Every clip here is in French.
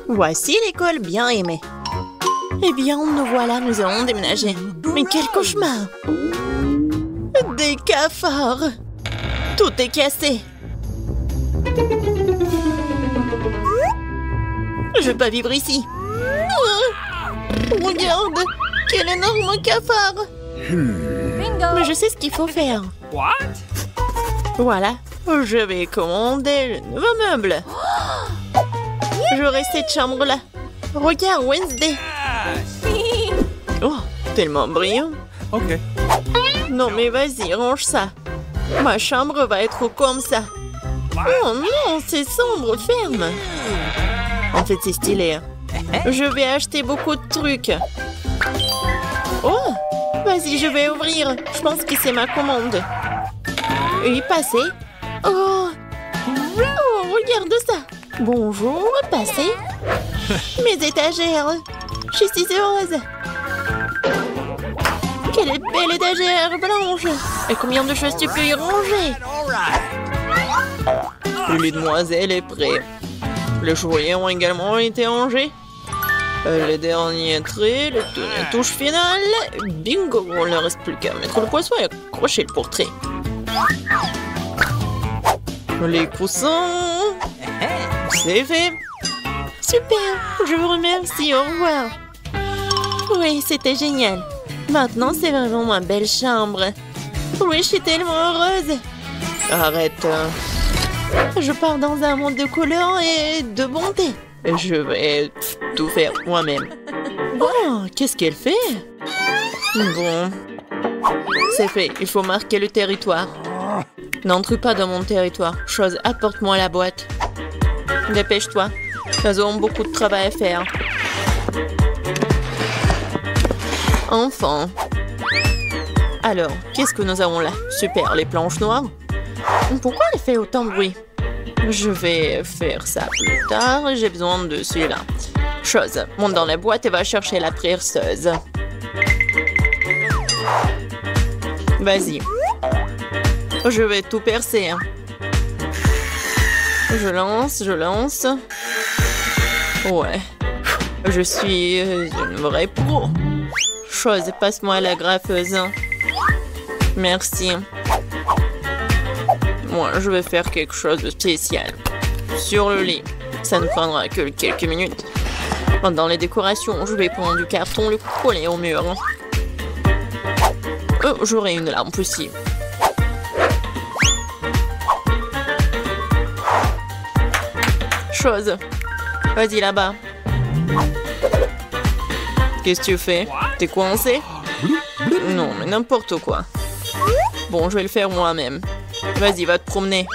Voici l'école bien aimée. Eh bien, nous voilà, nous allons déménager. Mais quel cauchemar! Des cafards! Tout est cassé. Je veux pas vivre ici. Regarde! Quel énorme cafard! Mais je sais ce qu'il faut faire. Voilà, je vais commander le nouveau meuble. J'aurai cette chambre-là. Regarde, Wednesday. Oh, tellement brillant. Ok. Non, mais vas-y, range ça. Ma chambre va être comme ça. Oh non, c'est sombre, ferme. En fait, c'est stylé. Je vais acheter beaucoup de trucs. Oh, vas-y, je vais ouvrir. Je pense que c'est ma commande. Oui, passez. Oh, regarde ça. Bonjour, passez. Mes étagères. Je suis si heureuse. Quelle belle étagère blanche. Et combien de choses tu peux y ranger? Le lit de demoiselle est prêt. Les choyers ont également été rangés. Les derniers traits, les touches finales. Bingo, il ne reste plus qu'à mettre le poisson et accrocher le portrait. Les coussins. C'est fait. Super, je vous remercie, au revoir. Oui, c'était génial. Maintenant, c'est vraiment ma belle chambre. Oui, je suis tellement heureuse. Arrête. Je pars dans un monde de couleurs et de bonté. Je vais tout faire moi-même. Oh, qu'est-ce qu'elle fait? Bon, c'est fait. Il faut marquer le territoire. N'entre pas dans mon territoire. Chose, apporte-moi la boîte. Dépêche-toi. Nous avons beaucoup de travail à faire. Enfin. Alors, qu'est-ce que nous avons là? Super, les planches noires. Pourquoi elle fait autant de bruit? Je vais faire ça plus tard. J'ai besoin de celui-là. Chose, monte dans la boîte et va chercher la perceuse. Vas-y. Je vais tout percer. Je lance. Ouais. Je suis une vraie pro. Chose, passe-moi la graffeuse. Merci. Moi, je vais faire quelque chose de spécial. Sur le lit. Ça ne prendra que quelques minutes. Dans les décorations, je vais prendre du carton, le coller au mur. Oh, j'aurai une lampe aussi. Chose. Vas-y là-bas. Qu'est-ce que tu fais? T'es coincé? Non, mais n'importe quoi. Bon, je vais le faire moi-même. Vas-y, va te promener.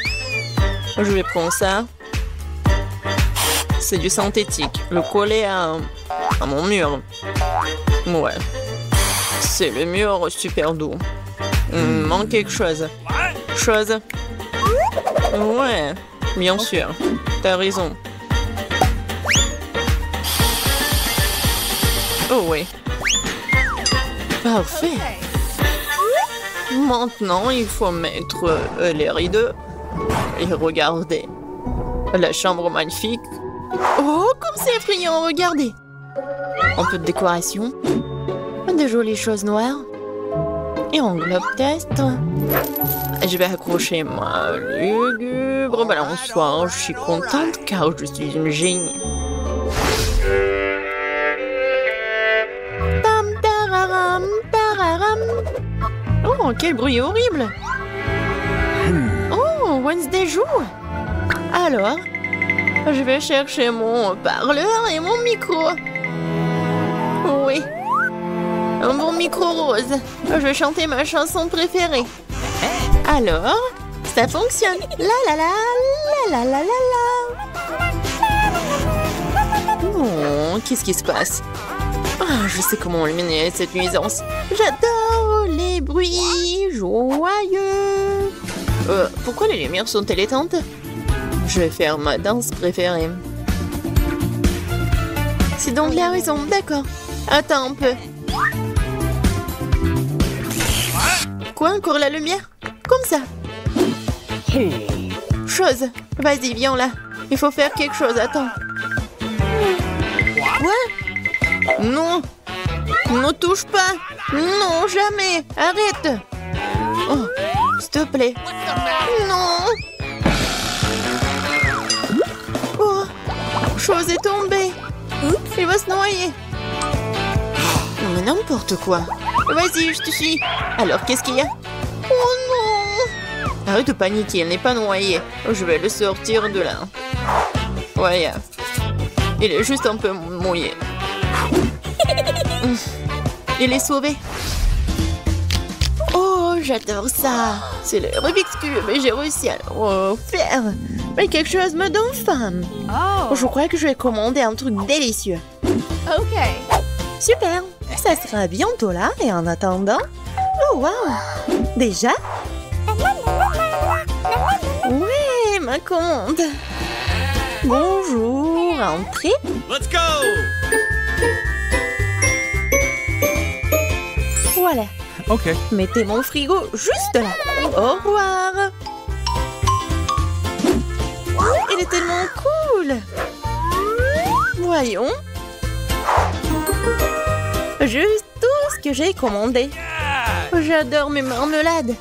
Je vais prendre ça. C'est du synthétique. Le coller à mon mur. Ouais. C'est le mur super doux. Il me manque quelque chose. Chose. Ouais, bien sûr. T'as raison. Oh oui. Parfait. Maintenant, il faut mettre les rideaux. Et regardez. La chambre magnifique. Oh, comme c'est effrayant, regardez. Un peu de décoration. De jolies choses noires. Et en globe test. Je vais accrocher ma lugubre balançoire. Je suis contente car je suis une génie. Tam tararam, tararam. Oh, quel bruit horrible. Oh, Wednesday joue. Alors, je vais chercher mon parleur et mon micro. Oui. Un bon micro rose. Je vais chanter ma chanson préférée. Alors, ça fonctionne. La la la, la la la la la. Oh, qu'est-ce qui se passe? Ah, je sais comment éliminer cette nuisance. J'adore les bruits joyeux. Pourquoi les lumières sont-elles éteintes? Je vais faire ma danse préférée. C'est donc la raison, d'accord. Attends un peu. Quoi, encore la lumière? Comme ça. Chose, vas-y, viens là. Il faut faire quelque chose, attends. Quoi? Non. Ne touche pas. Non, jamais. Arrête. Oh, s'il te plaît. Non. Oh, chose est tombée. Il va se noyer. Mais n'importe quoi. Vas-y, je te suis. Alors, qu'est-ce qu'il y a? Oh non! Arrête de paniquer, elle n'est pas noyée. Je vais le sortir de là. Ouais, il est juste un peu mouillé. Il est sauvé. Oh, j'adore ça. C'est le Rubik's Cube et j'ai réussi à le refaire. Mais quelque chose me donne faim. Oh. Je crois que je vais commander un truc délicieux. Ok. Super. Ça sera bientôt là et en attendant... Oh, wow. Déjà? Oui, ma commande. Bonjour, entrez. Let's go! Voilà. Ok. Mettez mon frigo juste là. Au revoir. Il est tellement cool. Voyons. Juste tout ce que j'ai commandé. J'adore mes marmelades.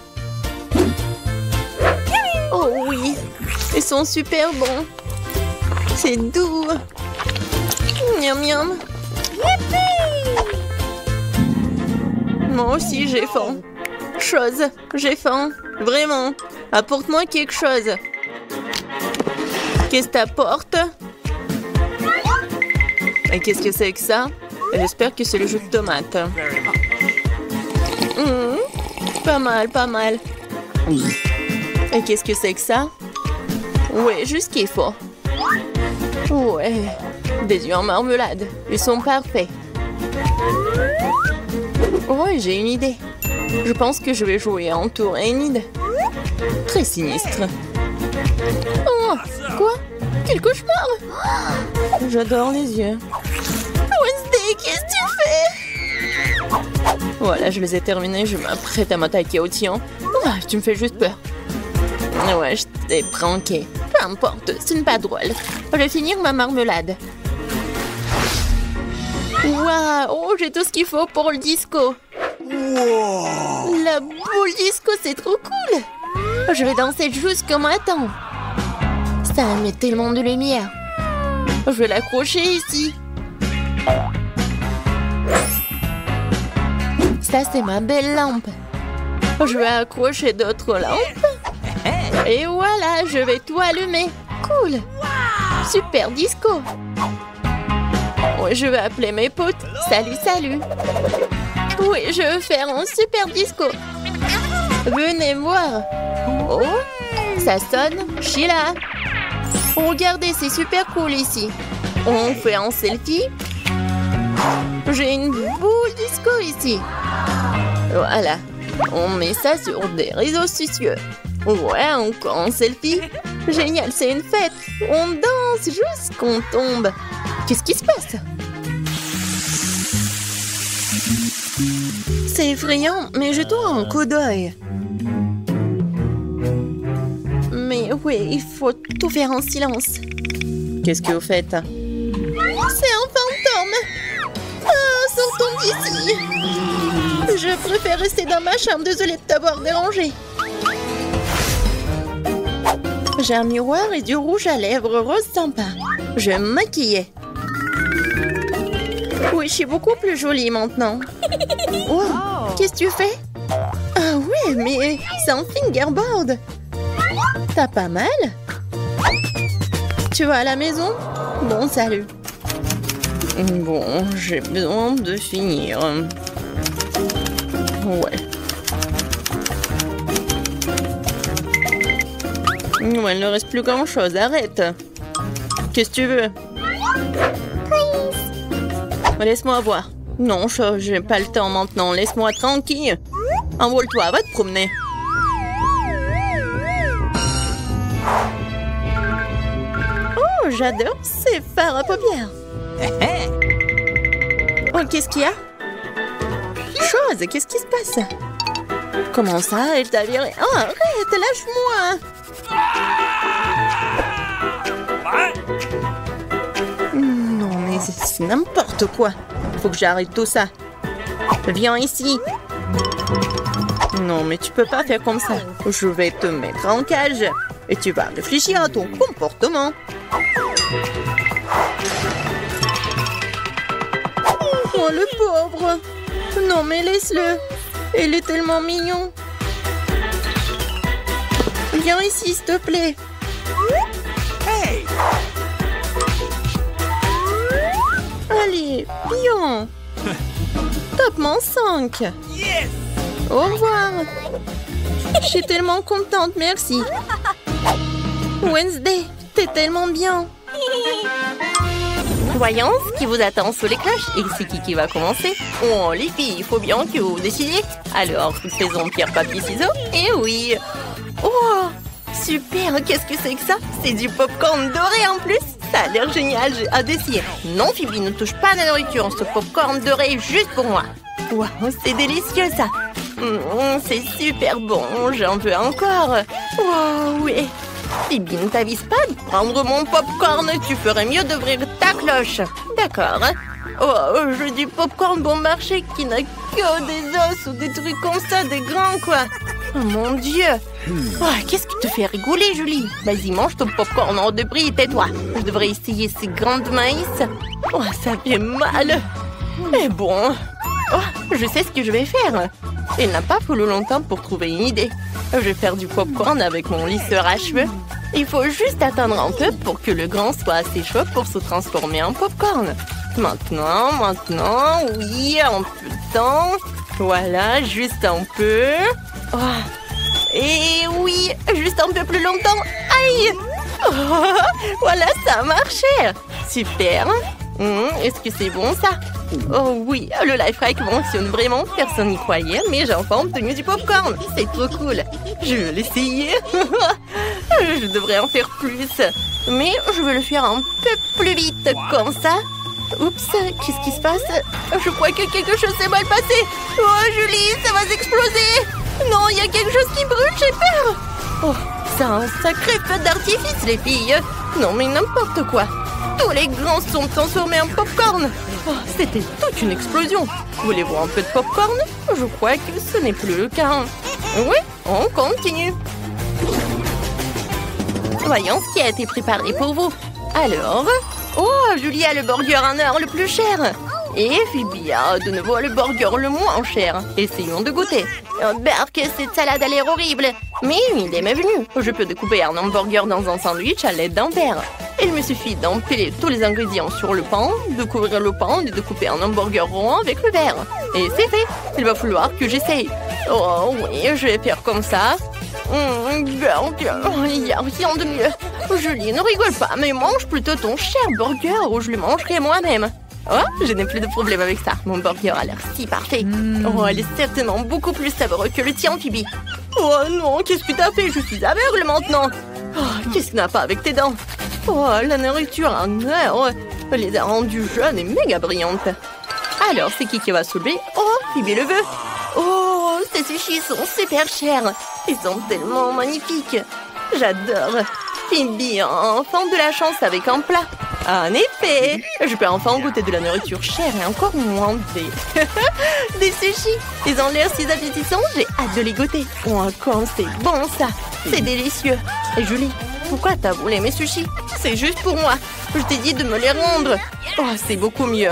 Oh oui, ils sont super bons. C'est doux. Miam miam. Moi aussi j'ai faim. J'ai faim. Vraiment. Apporte-moi quelque chose. Qu'est-ce que t'apportes? Et qu'est-ce que c'est que ça? J'espère que c'est le jus de tomate. Pas mal, pas mal. Et qu'est-ce que c'est que ça? Ouais, juste ce qu'il faut. Ouais, des œufs en marmelade. Ils sont parfaits. Ouais, j'ai une idée. Je pense que je vais jouer en tour Enid. Très sinistre. Oh, quoi? Quel cauchemar! J'adore les yeux. Wednesday, qu'est-ce que tu fais? Voilà, je les ai terminés. Je m'apprête à m'attaquer au tien. Ah, tu me fais juste peur. Ouais, je t'ai pranké. Peu importe, ce n'est pas drôle. Je vais finir ma marmelade. Waouh, oh, j'ai tout ce qu'il faut pour le disco. Wow. La boule disco, c'est trop cool. Je vais danser jusqu'au matin. Ça met tellement de lumière. Je vais l'accrocher ici. Ça, c'est ma belle lampe. Je vais accrocher d'autres lampes. Et voilà, je vais tout allumer. Cool. Super disco. Oui, je vais appeler mes potes. Salut, salut. Oui, je veux faire un super disco. Venez voir. Oh, ça sonne. Je suis là. Regardez, c'est super cool ici. On fait un selfie. J'ai une boule disco ici. Voilà. On met ça sur des réseaux sociaux. Ouais, encore un selfie. Génial, c'est une fête. On danse jusqu'on tombe. Qu'est-ce qui se passe? C'est effrayant, mais je dois un coup d'œil. Mais oui, il faut tout faire en silence. Qu'est-ce que vous faites? C'est un fantôme! Ah, sortons d'ici! Je préfère rester dans ma chambre, désolée de t'avoir dérangé. J'ai un miroir et du rouge à lèvres rose sympa. Je vais me maquiller. Oui, je suis beaucoup plus jolie maintenant. Oh, qu'est-ce que tu fais? Ah ouais, mais c'est un fingerboard. T'as pas mal? Tu vas à la maison? Bon, salut. Bon, j'ai besoin de finir. Ouais. Ouais, il ne reste plus grand-chose. Arrête. Qu'est-ce que tu veux? Laisse-moi voir. Non, j'ai pas le temps maintenant. Laisse-moi tranquille. Envole-toi, va te promener. Oh, j'adore ces fards à paupières. Oh, qu'est-ce qu'il y a? Chose, qu'est-ce qui se passe? Comment ça? Elle t'a viré? Oh, arrête, lâche-moi. Non, mais mayonnaise. C'est n'importe quoi. Faut que j'arrête tout ça. Viens ici. Non, mais tu peux pas faire comme ça. Je vais te mettre en cage. Et tu vas réfléchir à ton comportement. Oh, le pauvre. Non, mais laisse-le. Il est tellement mignon. Viens ici, s'il te plaît. Hey! Allez, bien. Top-moi 5. Yes! Au revoir. Je suis tellement contente, merci. Wednesday, t'es tellement bien. Voyons ce qui vous attend sous les cloches. Et c'est qui va commencer? Oh, les filles, il faut bien que vous décidiez. Alors, faisons pierre, papier, ciseaux. Et oui. Oh, super. Qu'est-ce que c'est que ça? C'est du popcorn doré en plus. Ça a l'air génial. J'ai hâte d'essayer. Non, Phoebe, ne touche pas à la nourriture. Ce popcorn doré est juste pour moi. Waouh, c'est délicieux ça. C'est super bon. J'en veux encore. Waouh, oui. Phoebe, ne t'avise pas de prendre mon popcorn. Tu ferais mieux d'ouvrir ta cloche. D'accord. Oh, je dis popcorn bon marché qui n'a que des os ou des trucs comme ça, des grands quoi. Oh mon Dieu. Oh, qu'est-ce qui te fait rigoler, Julie? Vas-y, mange ton popcorn hors de prix et tais-toi. Je devrais essayer ces grains de maïs. Oh, ça fait mal. Mais bon. Oh, je sais ce que je vais faire. Il n'a pas fallu longtemps pour trouver une idée. Je vais faire du popcorn avec mon lisseur à cheveux. Il faut juste attendre un peu pour que le grain soit assez chaud pour se transformer en popcorn. Maintenant, oui, un peu de temps. Voilà, juste un peu. Oh. Et oui, juste un peu plus longtemps. Aïe! Oh, voilà, ça a marché. Super. Est-ce que c'est bon ça? Oh oui, le life hack fonctionne vraiment. Personne n'y croyait, mais j'ai enfin obtenu du popcorn. C'est trop cool. Je vais l'essayer. Je devrais en faire plus. Mais je vais le faire un peu plus vite, comme ça. Oups, qu'est-ce qui se passe? Je crois que quelque chose s'est mal passé. Oh Julie, ça va s'exploser. Non, il y a quelque chose qui brûle, j'ai peur. Oh, c'est un sacré feu d'artifice, les filles. Non, mais n'importe quoi. Tous les grains sont transformés en popcorn. Oh, c'était toute une explosion. Voulez-vous un peu de popcorn? Je crois que ce n'est plus le cas. Oui, on continue. Voyons ce qui a été préparé pour vous. Alors, oh, Julie a le burger en or le plus cher. Et Phoebe a de nouveau le burger le moins cher. Essayons de goûter. Berk, cette salade a l'air horrible. Mais une idée m'est venue. Je peux découper un hamburger dans un sandwich à l'aide d'un verre. Il me suffit d'empiler tous les ingrédients sur le pain, de couvrir le pain et de couper un hamburger rond avec le verre. Et c'est fait. Il va falloir que j'essaye. Oh oui, je vais faire comme ça. Il n'y a rien de mieux. Julie, ne rigole pas, mais mange plutôt ton cher burger ou je le mangerai moi-même. Oh, je n'ai plus de problème avec ça. Mon burger a l'air si parfait. Oh, elle est certainement beaucoup plus savoureux que le tien, Phoebe. Oh non, qu'est-ce que t'as fait? Je suis aveugle maintenant. Oh, qu'est-ce que n'a pas avec tes dents? Oh, la nourriture en or les a rendues jeunes et méga brillantes. Alors, c'est qui va soulever? Oh, Phoebe le veut. Oh, ces sushis sont super chers. Ils sont tellement magnifiques. J'adore. Phoebe a enfin de la chance avec un plat. En effet, je peux enfin goûter de la nourriture chère et encore moins des sushis. Ils ont l'air si appétissants, j'ai hâte de les goûter. Oh, quand c'est bon ça. C'est délicieux. Et Julie, pourquoi t'as volé mes sushis? C'est juste pour moi. Je t'ai dit de me les rendre. Oh, c'est beaucoup mieux.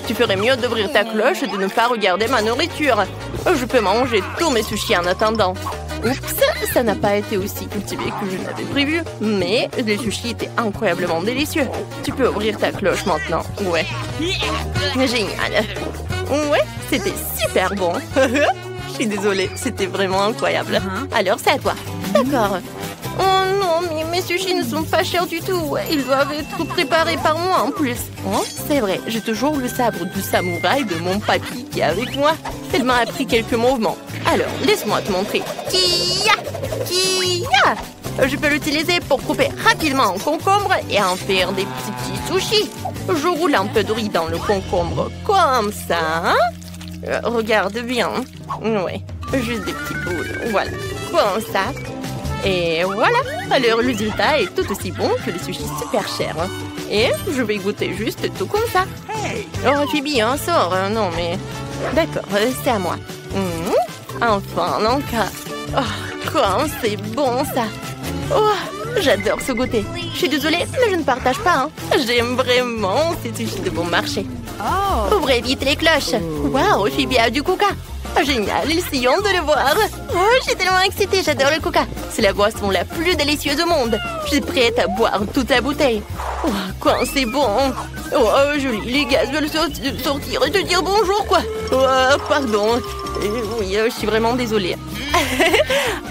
Tu ferais mieux d'ouvrir ta cloche et de ne pas regarder ma nourriture. Je peux manger tous mes sushis en attendant. Oups, ça n'a pas été aussi cultivé que je l'avais prévu. Mais les sushis étaient incroyablement délicieux. Tu peux ouvrir ta cloche maintenant. Ouais. Génial. Ouais, c'était super bon. Je suis désolée, c'était vraiment incroyable. Alors, c'est à toi. D'accord. Oh non, mais mes sushis ne sont pas chers du tout. Ils doivent être préparés par moi en plus. Oh, c'est vrai, j'ai toujours le sabre du samouraï de mon papy qui est avec moi. Il m'a appris quelques mouvements. Alors, laisse-moi te montrer. Kia! Kia! Je peux l'utiliser pour couper rapidement un concombre et en faire des petits sushis. Je roule un peu de riz dans le concombre comme ça. Regarde bien. Ouais, juste des petits boules. Voilà, comme ça. Et voilà, Alors, le résultat est tout aussi bon que les sushis super chers. Et je vais goûter juste tout comme ça. Oh, Phoebe, un sort. Non, mais... D'accord, c'est à moi. Enfin, Lanka. Oh, quoi, c'est bon, ça. Oh, j'adore ce goûter. Je suis désolée, mais je ne partage pas. Hein. J'aime vraiment ces sushis de bon marché. Ouvrez vite les cloches. Waouh, Phoebe a du coca. Génial, essayons de le voir. Oh, je suis tellement excitée, j'adore le coca. C'est la boisson la plus délicieuse au monde. Je suis prête à boire toute la bouteille. Oh, quoi, c'est bon. Oh, Julie, les gars veulent sortir et te dire bonjour, quoi. Oh, pardon. Oui, je suis vraiment désolée.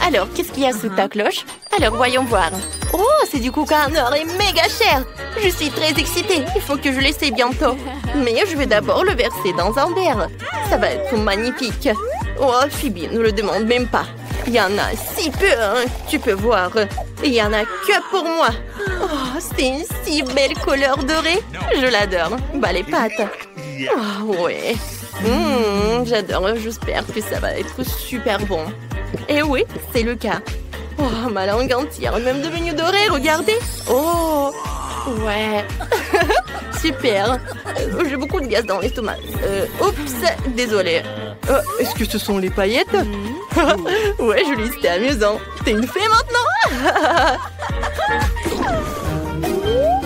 Alors, qu'est-ce qu'il y a sous ta cloche? Alors, voyons voir. Oh, c'est du coca en or et méga cher. Je suis très excitée. Il faut que je l'essaie bientôt. Mais je vais d'abord le verser dans un verre. Ça va être magnifique. Oh, Phoebe, ne le demande même pas. Il y en a si peu, hein, tu peux voir. Et il y en a que pour moi. Oh, c'est une si belle couleur dorée. Je l'adore. Bah, les pâtes. Oh, ouais. J'adore. J'espère que ça va être super bon. Et oui, c'est le cas. Oh, ma langue entière est même devenue dorée, regardez. Oh, ouais. Super. J'ai beaucoup de gaz dans l'estomac. Oups, désolée. Est-ce que ce sont les paillettes? Ouais, Julie, c'était amusant. T'es une fée maintenant.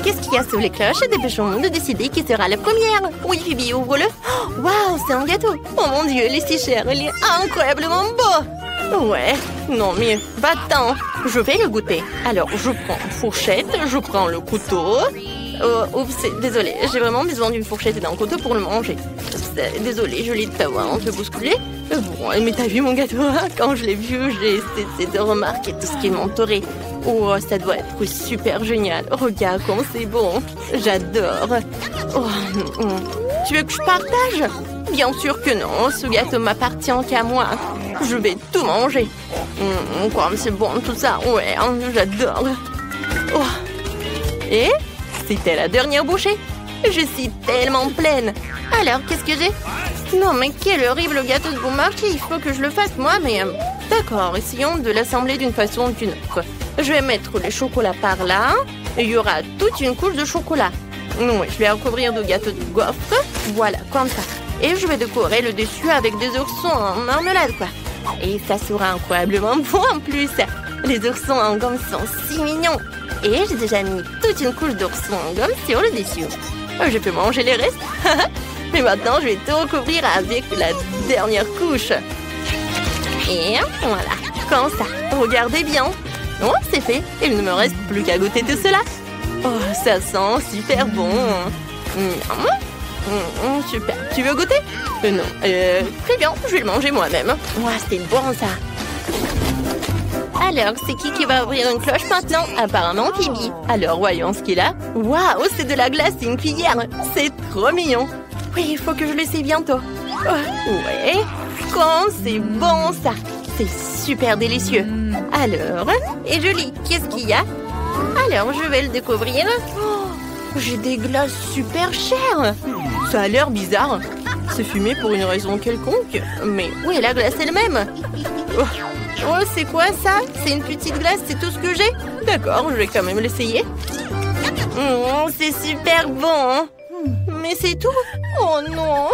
Qu'est-ce qu'il y a sous les cloches? Dépêchons-nous de décider qui sera la première. Oui, Phoebe, ouvre-le. Waouh, c'est un gâteau. Oh mon Dieu, il est si cher. Il est incroyablement beau. Ouais, non mais va-t'en. Je vais le goûter. Alors, je prends une fourchette, je prends le couteau. Oups, désolée, j'ai vraiment besoin d'une fourchette et d'un couteau pour le manger. Désolée, je l'ai de t'avoir un peu bousculé. Bon, mais t'as vu mon gâteau? Quand je l'ai vu, j'ai essayé de remarquer tout ce qui m'entourait. Oh, ça doit être super génial. Regarde comme c'est bon. J'adore. Oh, tu veux que je partage? Bien sûr que non. Ce gâteau m'appartient qu'à moi. Je vais tout manger. Comme c'est bon tout ça. Ouais, j'adore. Oh. Et c'était la dernière bouchée. Je suis tellement pleine. Alors, qu'est-ce que j'ai? Non, mais quel horrible gâteau de bon marché. Il faut que je le fasse moi-même. D'accord, essayons de l'assembler d'une façon ou d'une autre. Je vais mettre le chocolat par là. Et il y aura toute une couche de chocolat. Oui, je vais recouvrir de gâteau de gaufre. Voilà, comme ça. Et je vais décorer le dessus avec des oursons en marmelade, quoi. Et ça sera incroyablement bon en plus. Les oursons en gomme sont si mignons. Et j'ai déjà mis toute une couche d'oursons en gomme sur le dessus. Je peux manger les restes. Mais maintenant, je vais tout recouvrir avec la dernière couche. Et voilà, comme ça. Regardez bien. Oh, c'est fait. Il ne me reste plus qu'à goûter tout cela. Oh, ça sent super bon. Super. Tu veux goûter? Non. Très bien, je vais le manger moi-même. Ouais, c'était bon, ça. Alors, c'est qui va ouvrir une cloche maintenant? Apparemment, Phoebe. Alors, voyons ce qu'il a. Waouh, c'est de la glace et une cuillère. C'est trop mignon. Oui, il faut que je l'essaie bientôt. Ouais. Quand c'est bon, ça. C'est super délicieux. Alors, et Julie, qu'est-ce qu'il y a? Alors, je vais le découvrir. Oh, j'ai des glaces super chères. Ça a l'air bizarre. C'est fumé pour une raison quelconque. Mais où est la glace elle-même? Oh, c'est quoi ça? C'est une petite glace, c'est tout ce que j'ai? D'accord, je vais quand même l'essayer. C'est super bon. Mais c'est tout? Oh non.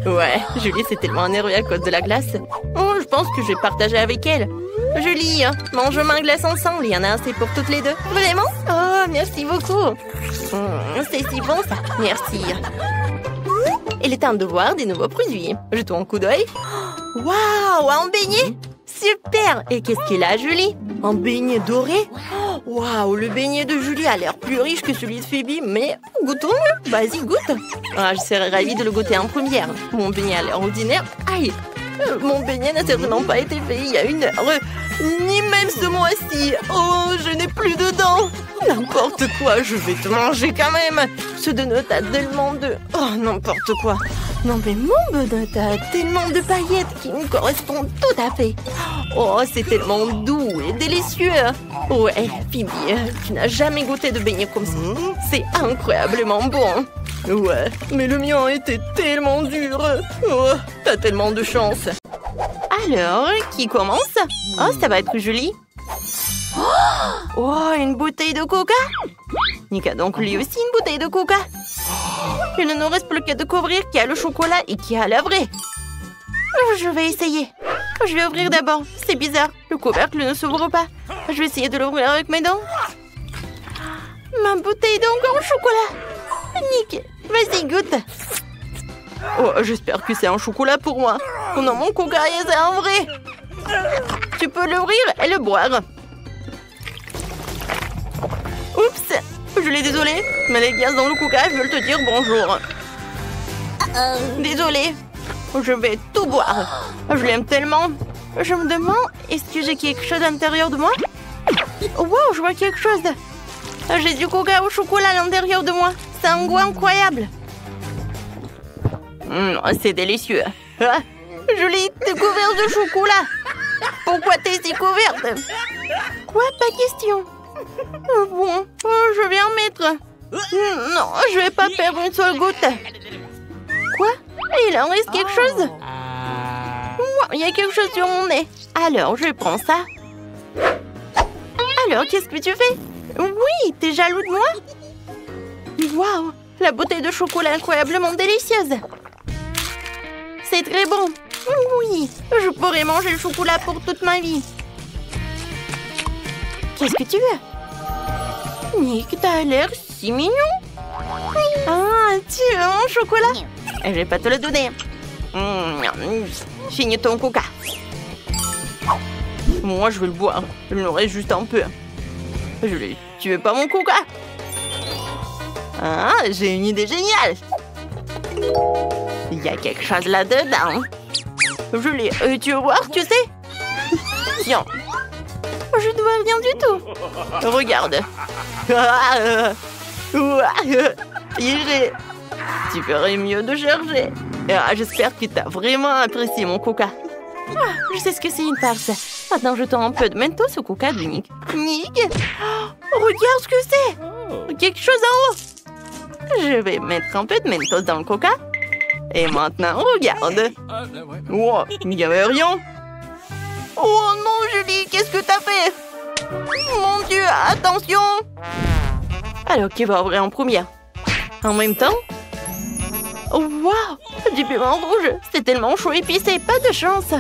Ouais, Julie, c'est tellement énervée à cause de la glace. Oh, je pense que je vais partager avec elle. Julie, mangeons un glace ensemble. Il y en a assez pour toutes les deux. Vraiment? Oh, merci beaucoup. C'est si bon, ça. Merci. Il est temps de voir des nouveaux produits. Jetons un coup d'œil. Waouh, un beignet? Super! Et qu'est-ce qu'il a, Julie? Un beignet doré? Waouh, le beignet de Julie a l'air plus riche que celui de Phoebe, mais goûtons-le. Vas-y, goûte. Ah, je serais ravie de le goûter en première. Mon beignet a l'air ordinaire. Aïe! Mon beignet n'a certainement pas été fait il y a 1 heure. Ni même ce mois-ci. Oh, je n'ai plus de dents. N'importe quoi, je vais te manger quand même. Ce donut a tellement de... Oh, n'importe quoi. Non mais mon donut a tellement de paillettes qui me correspondent tout à fait. Oh, c'est tellement doux et délicieux. Ouais, Phoebe, tu n'as jamais goûté de beignet comme ça. C'est incroyablement bon. Ouais, mais le mien était tellement dur. Oh, t'as tellement de chance. Alors, qui commence? Oh, ça va être Julie. Oh, Oh, une bouteille de coca. Nick a donc lui aussi une bouteille de coca. Il ne nous reste plus qu'à découvrir qui a le chocolat et qui a la vraie. Je vais essayer. Je vais ouvrir d'abord. C'est bizarre, le couvercle ne s'ouvre pas. Je vais essayer de l'ouvrir avec mes dents. Ma bouteille d'encre au chocolat. Nick, vas-y, goûte. Oh, j'espère que c'est un chocolat pour moi. Oh non, mon coca, c'est un vrai. Tu peux l'ouvrir et le boire. Oups, je l'ai désolé, mais les gaz dans le coca veulent te dire bonjour. Désolé, je vais tout boire. Je l'aime tellement. Je me demande, est-ce que j'ai quelque chose à l'intérieur de moi? Oh, wow, je vois quelque chose. J'ai du coca au chocolat à l'intérieur de moi. C'est un goût incroyable. C'est délicieux. Ah, je l'ai découvert de chocolat. Pourquoi t'es si couverte? Quoi? Pas question. Bon, je vais en mettre. Non, je vais pas perdre une seule goutte. Quoi? Il en reste quelque chose? Il y a quelque chose sur mon nez. Alors, je prends ça. Alors, qu'est-ce que tu fais? Oui, t'es jaloux de moi? Waouh, la bouteille de chocolat incroyablement délicieuse. C'est très bon. Oui, je pourrais manger le chocolat pour toute ma vie. Qu'est-ce que tu veux? Nick, t'as l'air si mignon. Ah, tu veux mon chocolat? Je vais pas te le donner. Finis ton coca. Moi, je veux le boire. Il me reste juste un peu. Tu veux pas mon coca? Ah, j'ai une idée géniale. Il y a quelque chose là-dedans. Je l'ai. Tu veux voir, tu sais? Tiens. Je ne vois rien du tout. Regarde. Tu ferais mieux de chercher. J'espère que tu as vraiment apprécié mon coca. Je sais ce que c'est une farce. Maintenant, je tends un peu de mentos au coca de Nick. Nick, regarde ce que c'est. Quelque chose en haut. Je vais mettre un peu de mentos dans le coca. Et maintenant, regarde. Oh, il n'y avait rien. Oh non, Julie, qu'est-ce que t'as fait? Mon Dieu, attention. Alors, qui va ouvrir en première? En même temps? Oh, waouh, du piment rouge. C'est tellement chaud épicé, pas de chance.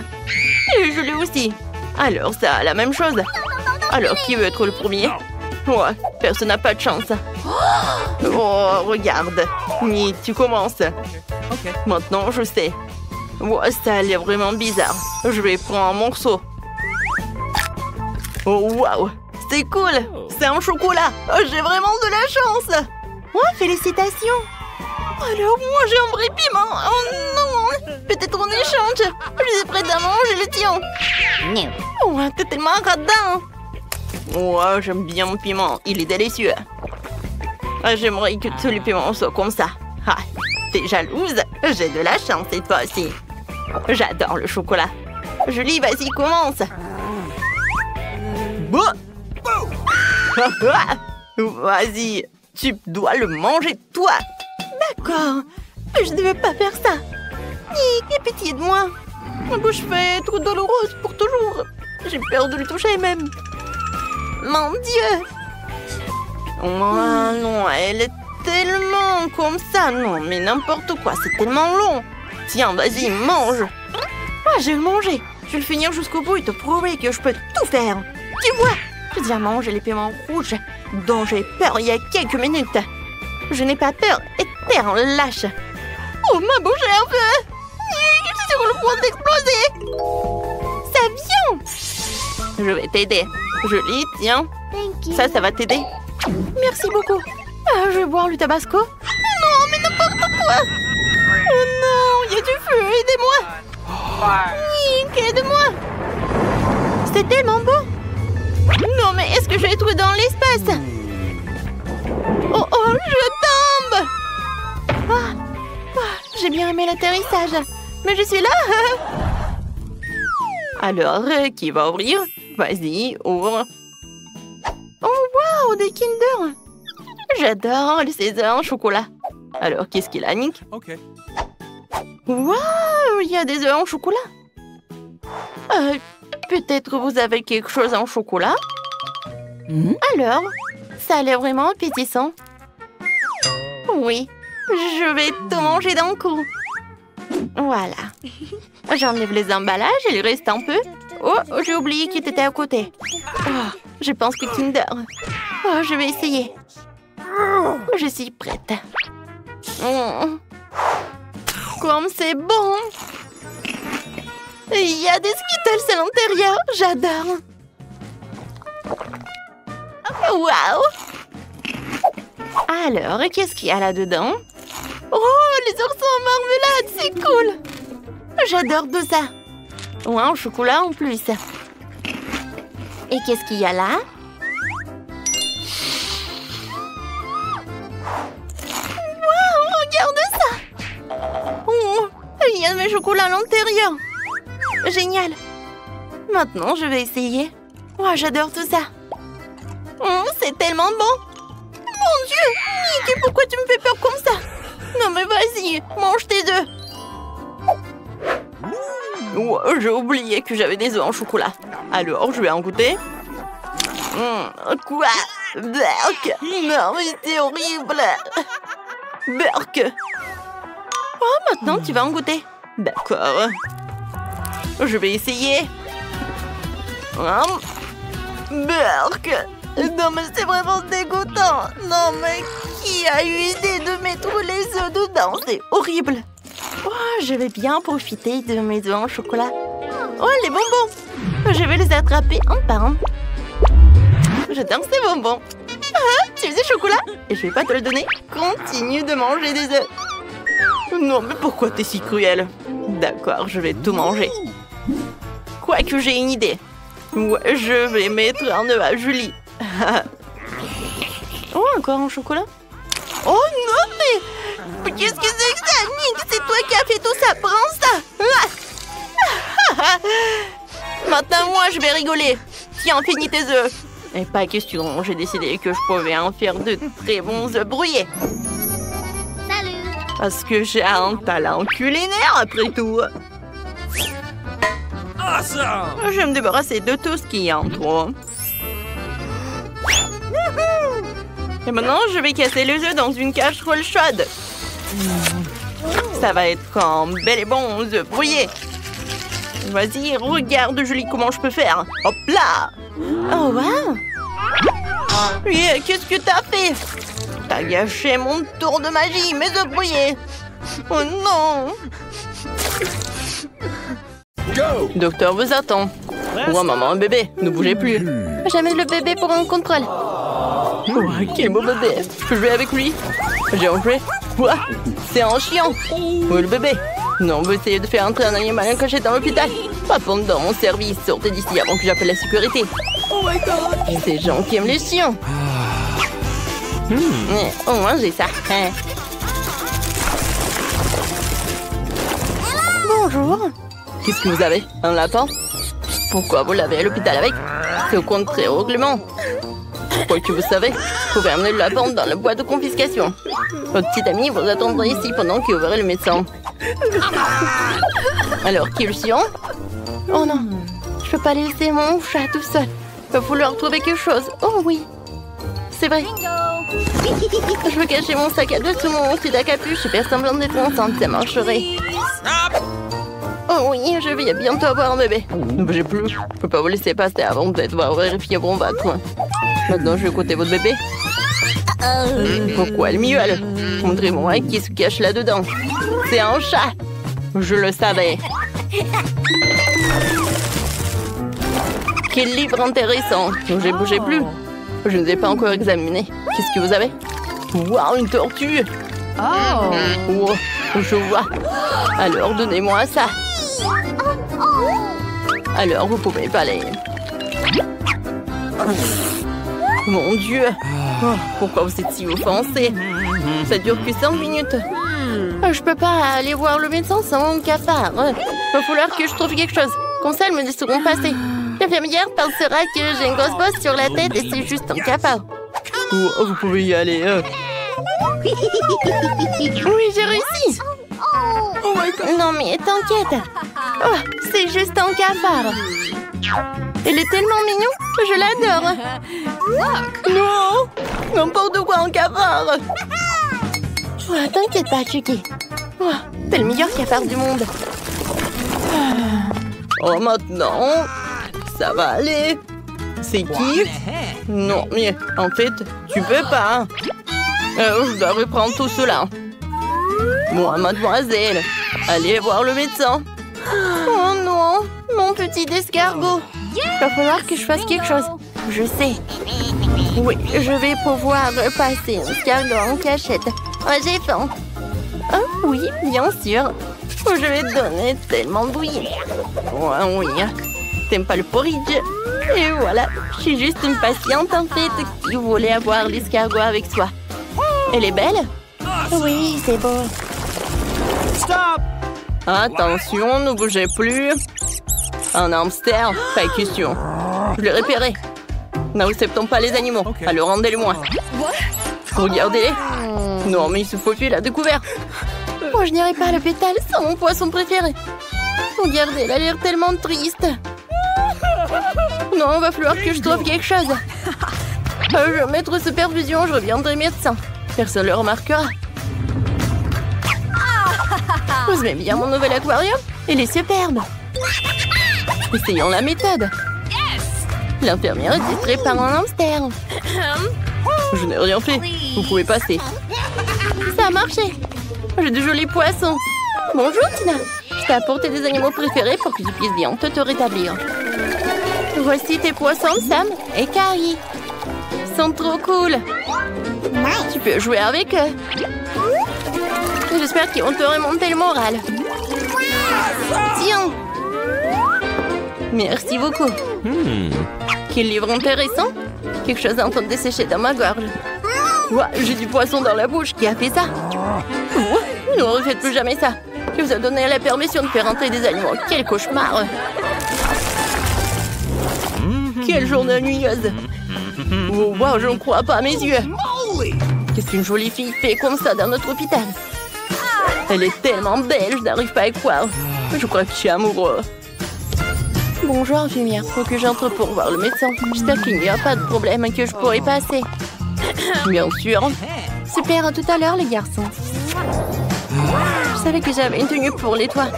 Et je l'ai aussi. Alors, ça a la même chose. Alors, qui veut être le premier? Ouais, personne n'a pas de chance. Oh, regarde. Ni, tu commences. Maintenant, je sais. Ouais, ça a l'air vraiment bizarre. Je vais prendre un morceau. Oh, waouh! C'est cool! C'est un chocolat! Oh, j'ai vraiment de la chance! Oh, félicitations! Alors, moi, j'ai un vrai piment! Oh non! Peut-être en échange! Je suis prête à manger le tien! Oh, t'es tellement radin! Oh, j'aime bien mon piment. Il est délicieux. J'aimerais que tous les piments soient comme ça. Ah, t'es jalouse? J'ai de la chance cette fois-ci. J'adore le chocolat. Julie, vas-y, commence. Bon. Vas-y, tu dois le manger, toi. D'accord. Je ne devais pas faire ça. Aie pitié de moi. Ma bouche fait trop douloureuse pour toujours. J'ai peur de le toucher même. Mon Dieu. Oh non, elle est tellement comme ça. Non, mais n'importe quoi, c'est tellement long. Tiens, vas-y, mange. Ah, je vais le manger. Je vais le finir jusqu'au bout et te prouver que je peux tout faire. Tu vois, j'ai déjà mangé les piments rouges dont j'ai peur il y a quelques minutes. Je n'ai pas peur et t'es en lâche. Oh, ma bouche est un peu... Je suis sur le point d'exploser. Ça vient. Je vais t'aider. Julie, tiens. Ça va t'aider. Merci beaucoup. Je vais boire le tabasco. Non, mais n'importe quoi. Oh non, il y a du feu, aidez-moi. Nick, aide-moi. C'est tellement beau. Non, mais est-ce que je vais être dans l'espace? Oh, je tombe. J'ai bien aimé l'atterrissage. Mais je suis là. Alors, qui va ouvrir? Vas-y, ouvre. Oh, wow, des Kinder. J'adore les César en chocolat. Alors, qu'est-ce qu'il a, Nick? Ok. Waouh, il y a des œufs en chocolat. Peut-être vous avez quelque chose en chocolat? Alors, ça a l'air vraiment appétissant. Oui, je vais tout manger d'un coup. Voilà. J'enlève les emballages, il reste un peu. Oh, j'ai oublié qu'il était à côté. Oh, je pense que Kinder. Oh, je vais essayer. Je suis prête. Comme c'est bon. Il y a des Skittles à l'intérieur. J'adore. Waouh! Alors, qu'est-ce qu'il y a là-dedans? Oh, les oursons en marmelade, c'est cool! J'adore tout ça. Ouais, en chocolat en plus. Et qu'est-ce qu'il y a là? Waouh, regarde ça! Oh, il y a de mes chocolats à l'intérieur. Génial! Maintenant, je vais essayer. Oh, j'adore tout ça. Oh, c'est tellement bon! Mon Dieu! Nick, pourquoi tu me fais peur comme ça? Non mais vas-y, mange tes œufs! Oh, j'ai oublié que j'avais des œufs en chocolat. Alors, je vais en goûter. Quoi? Berk! Non mais c'est horrible! Berk! Oh, maintenant tu vas en goûter. D'accord. Je vais essayer. Berk! Non mais c'est vraiment dégoûtant. Non mais qui a eu l'idée de mettre les œufs dedans? C'est horrible. Oh, je vais bien profiter de mes œufs en chocolat. Oh, les bonbons! Je vais les attraper un par un. J'adore ces bonbons. Ah, tu faisais chocolat? Et je vais pas te le donner. Continue de manger des œufs. Non mais pourquoi t'es si cruelle? D'accord, je vais tout manger. Quoique j'ai une idée. Ouais, je vais mettre un œuf à Julie. Oh, encore un chocolat? Oh non, mais qu'est-ce que c'est que ça, Nick? C'est toi qui as fait tout ça, prends ça. Maintenant, moi, je vais rigoler. Tiens, finis tes œufs. Et pas question, j'ai décidé que je pouvais en faire de très bons œufs brouillés. Salut! Parce que j'ai un talent culinaire, après tout. Je vais me débarrasser de tout ce qu'il y a en trop. Et maintenant, je vais casser les œufs dans une casserole chaude. Ça va être un bel et bon œuf brouillé. Vas-y, regarde, Julie, comment je peux faire. Hop là! Oh, wow! Yeah, qu'est-ce que t'as fait? T'as gâché mon tour de magie, mes œufs brouillés. Oh non! Docteur vous attend. Ouais, maman, un bébé, ne bougez plus. J'amène le bébé pour un contrôle. Oh, quel beau bébé. Je peux jouer avec lui? J'ai enlevé. Quoi? C'est un chien. Où est le bébé? Non, on veut essayer de faire entrer un animal caché dans l'hôpital. Pas pendant mon service. Sortez d'ici avant que j'appelle la sécurité. Oh my god! Ces gens qui aiment les chiens. Au moins, j'ai ça. Bonjour. Qu'est-ce que vous avez? Un lapin? Pourquoi vous l'avez à l'hôpital avec? C'est au contraire au règlement. Quoi que vous savez, vous pouvez amener le lapin dans la boîte de confiscation. Votre petite amie vous attendra ici pendant qu'il verra le médecin. Alors, qui est le chien? Oh non, je peux pas laisser mon chat tout seul. Il va falloir trouver quelque chose. Oh oui, c'est vrai. Je veux cacher mon sac à dos sous mon sud à capuche et faire semblant d'être enceinte, ça marcherait. Oh oui, je vais bientôt avoir un bébé. Ne bougez plus, je peux pas vous laisser passer avant de devoir vérifier mon ventre. Maintenant, je vais écouter votre bébé. Pourquoi elle miaule? Montrez-moi qui se cache là-dedans. C'est un chat. Je le savais. Quel livre intéressant. J'ai bougé plus. Je ne l'ai pas encore examiné. Qu'est-ce que vous avez? Waouh, une tortue. Oh, je vois. Alors, donnez-moi ça. Alors, vous pouvez pas aller. Mon Dieu. Oh, pourquoi vous êtes si offensé? Ça dure que 5 minutes. Je peux pas aller voir le médecin sans mon cafard. Va falloir que je trouve quelque chose. Comme ça, elles me laisseront passer. L'infirmière pensera que j'ai une grosse bosse sur la tête et c'est juste un cafard. Oh, vous pouvez y aller. Oui, j'ai réussi. Oh my God. Non mais t'inquiète. Oh, c'est juste un cafard. Il est tellement mignon, je l'adore. Non, n'importe quoi en cafard. Oh, t'inquiète pas, Chucky. Oh, t'es le meilleur cafard du monde. Oh, maintenant, ça va aller. C'est qui? Non, mais en fait, tu peux pas. Je dois reprendre tout cela. Moi, mademoiselle, allez voir le médecin. Oh non, mon petit escargot. Il va falloir que je fasse quelque chose. Je sais. Oui, je vais pouvoir passer un escargot en cachette. Oh, j'ai faim. Oh, oui, bien sûr. Je vais te donner tellement de bouillie. Ouais, oui. T'aimes pas le porridge? Et voilà, je suis juste une patiente en fait qui voulait avoir l'escargot avec soi. Elle est belle? Oui, c'est beau. Stop! Attention, ne bougez plus. Un hamster? Pas question. Je l'ai repéré. N'acceptons pas les animaux. Alors rendez-le-moi. Regardez-les. Non, mais il se faufile à découvert. Oh, je n'irai pas à l'hôpital sans mon poisson préféré. Regardez, elle a l'air tellement triste. Non, il va falloir que je trouve quelque chose. Je vais mettre sous perfusion, je reviendrai médecin. Personne ne le remarquera. Vous aimez bien mon nouvel aquarium? Il est superbe. Essayons la méthode. L'infirmière est distraite par un hamster. Je n'ai rien fait. Vous pouvez passer. Ça a marché. J'ai de jolis poissons. Bonjour, Tina. Je t'ai apporté des animaux préférés pour que tu puisses bien te rétablir. Voici tes poissons, Sam et Carrie. Ils sont trop cool. Tu peux jouer avec eux. J'espère qu'ils vont te remonter le moral. Tiens. Merci beaucoup. Quel livre intéressant. Quelque chose est en train de dessécher dans ma gorge. Ouais, j'ai du poisson dans la bouche. Qui a fait ça? Ne refaites plus jamais ça. Qui vous a donné la permission de faire entrer des animaux? Quel cauchemar. Quelle journée ennuyeuse. Oh, wow, je ne crois pas à mes yeux. Qu'est-ce qu'une jolie fille fait comme ça dans notre hôpital? Elle est tellement belle, je n'arrive pas à y croire. Je crois que je suis amoureux. Bonjour, infirmière. Faut que j'entre pour voir le médecin. J'espère qu'il n'y a pas de problème et que je pourrai passer. Bien sûr. Super, à tout à l'heure, les garçons. Je savais que j'avais une tenue pour les toits.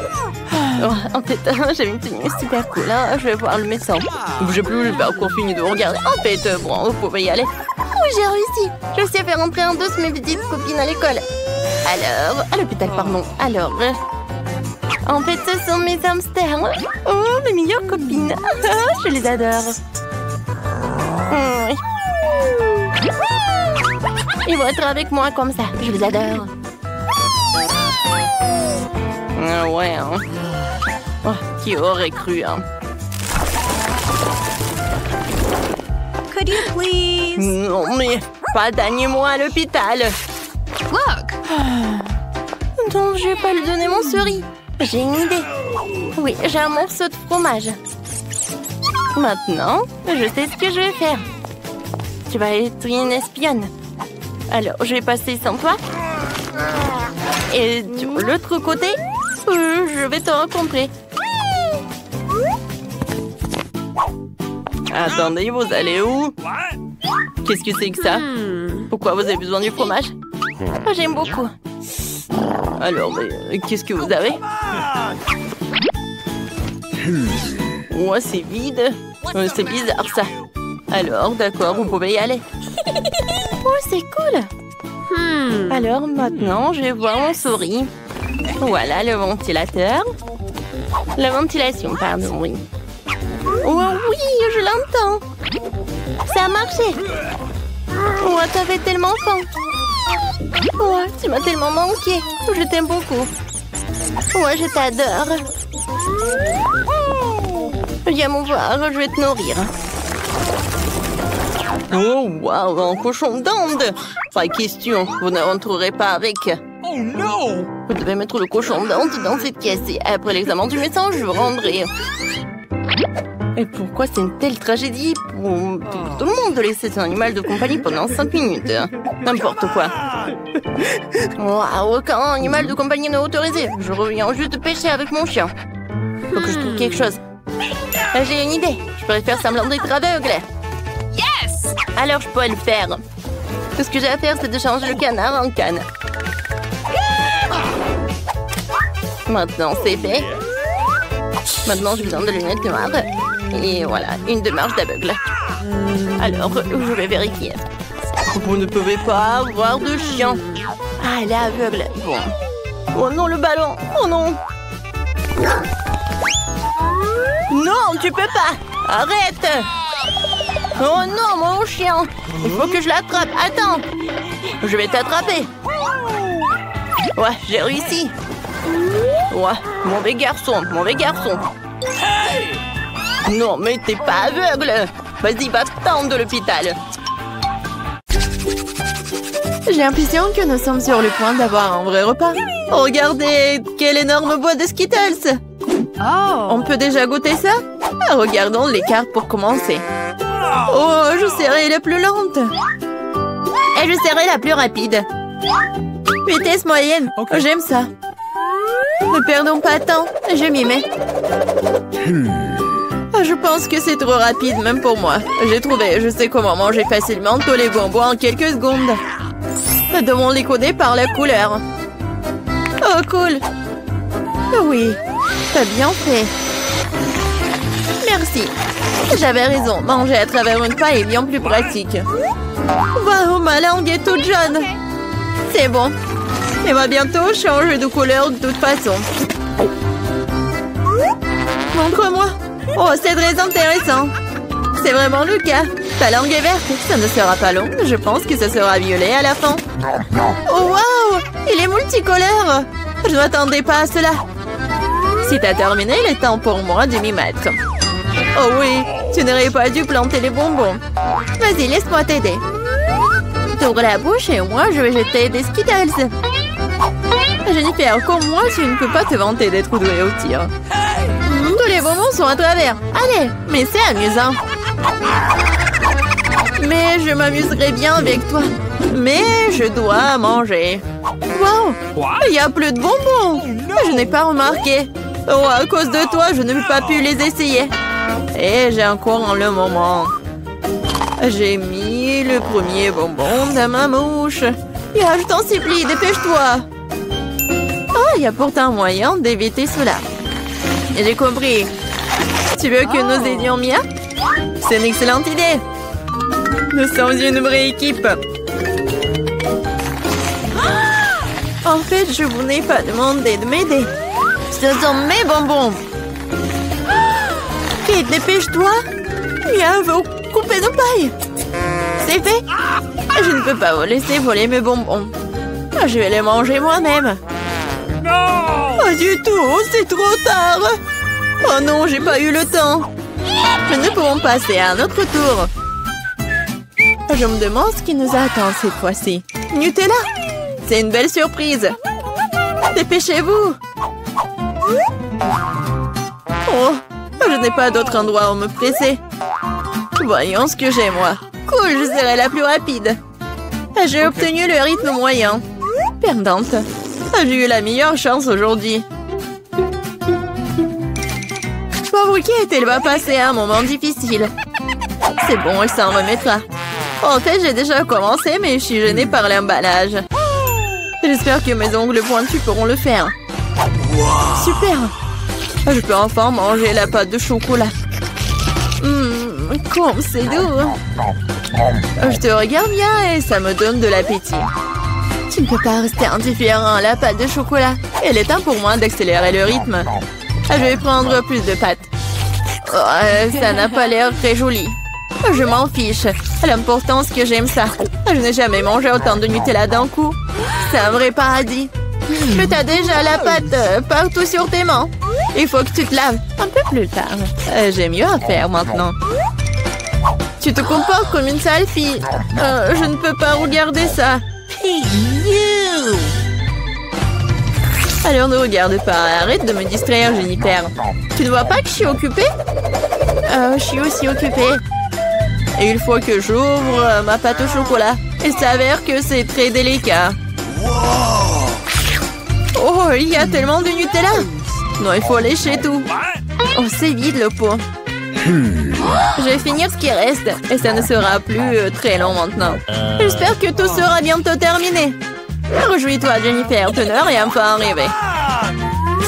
Oh, en fait, j'avais une tenue super cool. Hein. Je vais voir le médecin. Ne bougez plus, j'ai pas encore fini de regarder. En fait, bon, vous pouvez y aller. Oui, j'ai réussi. Je sais faire entrer en douce mes petites copines à l'école. Alors, à l'hôpital, pardon. Alors, en fait, ce sont mes hamsters. Oh, mes meilleures copines. Je les adore. Oui. Ils vont être avec moi comme ça. Je les adore. Ouais, hein. Oh, qui aurait cru, hein. Could you please? Non, mais pas d'animaux à l'hôpital. Look. Donc, je vais pas lui donner mon souris. J'ai une idée. Oui, j'ai un morceau de fromage. Maintenant, je sais ce que je vais faire. Tu vas être une espionne. Alors, je vais passer sans toi. Et de l'autre côté, je vais te rencontrer. Attendez, vous allez où? Qu'est-ce que c'est que ça? Pourquoi vous avez besoin du fromage? J'aime beaucoup. Alors, qu'est-ce que vous avez? Ouais, c'est vide. C'est bizarre, ça. Alors, d'accord, vous pouvez y aller. Oh, c'est cool. Alors, maintenant, je vais voir mon souris. Voilà, le ventilateur. La ventilation, pardon, oui. Oh, oui, je l'entends. Ça a marché. Oh, t'avais tellement faim. Oh, tu m'as tellement manqué. Je t'aime beaucoup. Ouais, je t'adore. Viens me voir, je vais te nourrir. Oh, waouh, un cochon d'Inde. Pas question, vous ne rentrerez pas avec. Oh non! Vous devez mettre le cochon d'Inde dans cette caisse et après l'examen du médecin, je vous rendrai. Et pourquoi c'est une telle tragédie pour tout le monde de laisser son animal de compagnie pendant 5 minutes? N'importe quoi. Waouh, aucun animal de compagnie n'est autorisé. Je reviens juste pêcher avec mon chien. Faut que je trouve quelque chose. J'ai une idée. je pourrais faire semblant d'être aveugle. Yes! Alors, je peux le faire. Tout ce que j'ai à faire, c'est de changer le canard en canne. Maintenant, c'est fait. Maintenant, j'ai besoin de lunettes noires. Et voilà, une démarche d'aveugle. Alors, je vais vérifier. Vous ne pouvez pas avoir de chien. Ah, elle est aveugle. Bon. Oh non, le ballon. Oh non. Non, tu peux pas. Arrête. Oh non, mon chien. Il faut que je l'attrape. Attends. Je vais t'attraper. Ouais, j'ai réussi. Ouais, mauvais garçon, mauvais garçon. Non, mais t'es pas aveugle. Vas-y, va-t'en de l'hôpital. J'ai l'impression que nous sommes sur le point d'avoir un vrai repas. Regardez, quel énorme bois de Skittles. Oh. On peut déjà goûter ça? Regardons les cartes pour commencer. Oh, je serai la plus lente. Et je serai la plus rapide. Vitesse moyenne. Okay. J'aime ça. Ne perdons pas de temps. Je m'y mets. Je pense que c'est trop rapide, même pour moi. J'ai trouvé, je sais comment manger facilement tous les bonbons en quelques secondes. Nous devons les coder par la couleur. Oh, cool. Oui, t'as bien fait. Merci. J'avais raison, manger à travers une paille est bien plus pratique. Waouh, ma langue est toute jaune. C'est bon. Elle va bientôt changer de couleur de toute façon. Montre-moi. Oh, c'est très intéressant. C'est vraiment le cas. Ta langue est verte. Ça ne sera pas long. Je pense que ça sera violet à la fin. Oh, waouh! Il est multicolore. Je ne m'attendais pas à cela. Si t'as terminé, il est temps pour moi de m'y mettre. Oh oui, tu n'aurais pas dû planter les bonbons. Vas-y, laisse-moi t'aider. T'ouvres la bouche et moi, je vais jeter des Skittles. Jennifer, comme moi, tu ne peux pas te vanter d'être douée au tir. Tous les bonbons sont à travers. Allez, mais c'est amusant. Mais je m'amuserai bien avec toi. Mais je dois manger. Wow, il n'y a plus de bonbons. Je n'ai pas remarqué. Oh, à cause de toi, je n'ai pas pu les essayer. Et j'ai encore le moment. J'ai mis le premier bonbon dans ma mouche. Yeah, je t'en supplie, dépêche-toi. Oh, il y a pourtant moyen d'éviter cela. J'ai compris. Tu veux que nous aidions Mia? C'est une excellente idée. Nous sommes une vraie équipe. En fait, je vous n'ai pas demandé de m'aider. Ce sont mes bonbons. Kate, dépêche-toi. Mia veut couper nos pailles. C'est fait. Je ne peux pas vous laisser voler mes bonbons. Je vais les manger moi-même. Pas du tout, c'est trop tard. Oh non, j'ai pas eu le temps. Mais nous pouvons passer à un autre tour. Je me demande ce qui nous attend cette fois-ci. Nutella, c'est une belle surprise. Dépêchez-vous. Oh, je n'ai pas d'autre endroit où me presser. Voyons ce que j'ai, moi. Cool, je serai la plus rapide. J'ai obtenu le rythme moyen. Perdante. J'ai eu la meilleure chance aujourd'hui. Pauvre Kate, elle va passer un moment difficile. C'est bon, elle s'en remettra. En fait, j'ai déjà commencé, mais je suis gênée par l'emballage. J'espère que mes ongles pointus pourront le faire. Super! Je peux enfin manger la pâte de chocolat. Comme c'est doux. Je te regarde bien et ça me donne de l'appétit. Tu ne peux pas rester indifférent à la pâte de chocolat. Il est temps pour moi d'accélérer le rythme. Je vais prendre plus de pâtes. Oh, ça n'a pas l'air très joli. Je m'en fiche. L'important c'est que j'aime ça. Je n'ai jamais mangé autant de Nutella d'un coup. C'est un vrai paradis. Tu as déjà la pâte partout sur tes mains. Il faut que tu te laves un peu plus tard. J'ai mieux à faire maintenant. Tu te comportes comme une sale fille. Je ne peux pas regarder ça. Alors ne regarde pas. Arrête de me distraire, Jennifer. Tu ne vois pas que je suis occupée? Je suis aussi occupée. Et il faut que j'ouvre ma pâte au chocolat. Il s'avère que c'est très délicat. Oh, il y a tellement de Nutella. Non, il faut lécher tout. Oh, c'est vide le pot. Je vais finir ce qui reste et ça ne sera plus très long maintenant. J'espère que tout sera bientôt terminé. Réjouis-toi, Jennifer, ton heure est enfin arrivée.